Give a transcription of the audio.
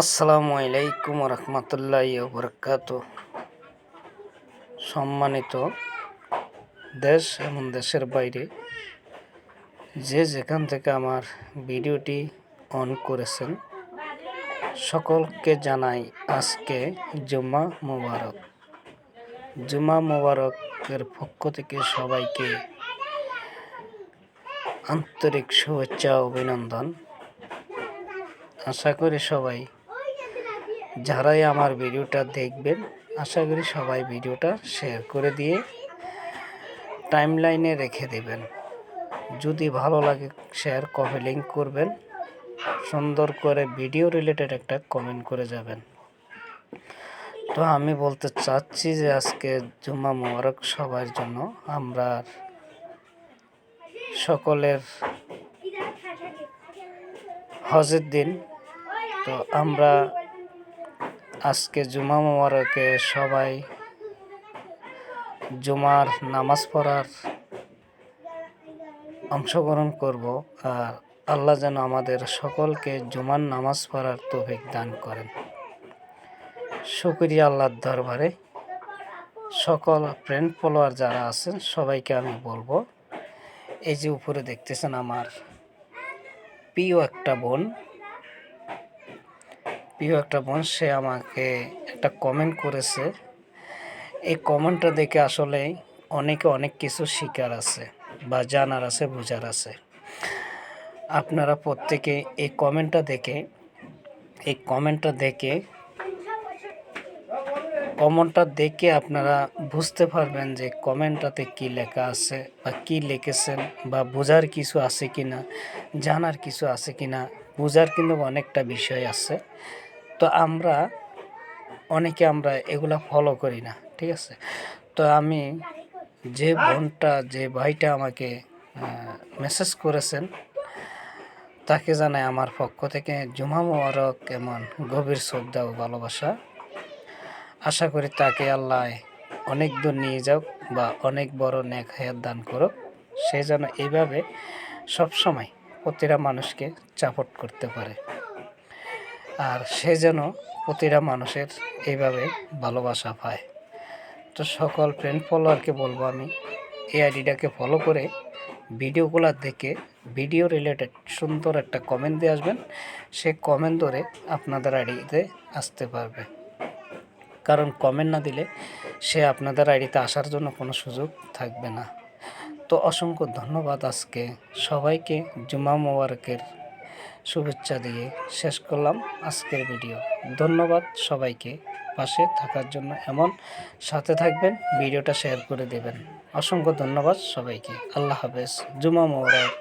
আসসালামু আলাইকুম রহমতুল্লাহি ওবরাকাতু। সম্মানিত দেশ এবং দেশের বাইরে যে যেখান থেকে আমার ভিডিওটি অন করেছেন সকলকে জানাই আজকে জুমা মোবারক। জুমা মোবারকের পক্ষ থেকে সবাইকে আন্তরিক শুভেচ্ছা ও অভিনন্দন। আশা করি সবাই যারাই আমার ভিডিওটা দেখবেন, আশা করি সবাই ভিডিওটা শেয়ার করে দিয়ে টাইমলাইনে রেখে দেবেন। যদি ভালো লাগে শেয়ার কপি লিঙ্ক করবেন, সুন্দর করে ভিডিও রিলেটেড একটা কমেন্ট করে যাবেন। তো আমি বলতে চাচ্ছি যে আজকে জুমা মোবারক সবার জন্য। আমরা সকলের হজের দিন, তো আমরা আজকে জুমা মোবারকে সবাই জুমার নামাজ পড়ার অংশগ্রহণ করব। আর আল্লাহ যেন আমাদের সকলকে জুমার নামাজ পড়ার তৌফিক দান করেন। শুকরিয়া আল্লাহর দরবারে। সকল ফ্রেন্ড ফলোয়ার যারা আছেন সবাইকে আমি বলবো, এই যে উপরে দেখতেছেন আমার প্রিয় একটা বোন, সে আমাকে একটা কমেন্ট করেছে। এই কমেন্টটা দেখে আসলে অনেকে অনেক কিছু শিকার আছে বা জানার আছে, বোঝার আছে। আপনারা প্রত্যেকে এই কমেন্টটা দেখে আপনারা বুঝতে পারবেন যে কমেন্টটাতে কি লেখা আছে বা কি লিখেছেন, বা বোঝার কিছু আছে কিনা, জানার কিছু আছে কিনা। বোঝার কিন্তু অনেকটা বিষয় আছে। তো অনেকে এগুলা ফলো করি না, ঠিক আছে। তো আমি যে ভাইটা আমাকে মেসেজ করেছেন তাকে জানাই আমার পক্ষ থেকে জুমা মোবারক এমন গভীর শ্রদ্ধা ও ভালোবাসা। আশা করি তাকে আল্লাহ অনেক দূর নিয়ে যাক বা অনেক বড় নেক হায়াত দান করুক। সে যেন এইভাবে সবসময় প্রতিটা মানুষকে সাপোর্ট করতে পারে, আর সে যেন প্রতিটা মানুষের এইভাবে ভালোবাসা পায়। তো সকল ফ্রেন্ড ফলোয়ারকে বলবো, আমি এই আইডিটাকে ফলো করে ভিডিওগুলো দেখে ভিডিও রিলেটেড সুন্দর একটা কমেন্ট দিয়ে আসবেন। সে কমেন্ট ধরে আপনাদের আইডিতে আসতে পারবে, কারণ কমেন্ট না দিলে সে আপনাদের আইডিতে আসার জন্য কোনো সুযোগ থাকবে না। তো অসংখ্য ধন্যবাদ। আজকে সবাইকে জুমা মোবারকের শুভেচ্ছা দিয়ে শেষ করলাম আজকের ভিডিও। ধন্যবাদ সবাইকে পাশে থাকার জন্য, এমন সাথে থাকবেন, ভিডিওটা শেয়ার করে দেবেন। অসংখ্য ধন্যবাদ সবাইকে। আল্লাহ হাফেজ। জুমা মোবারক।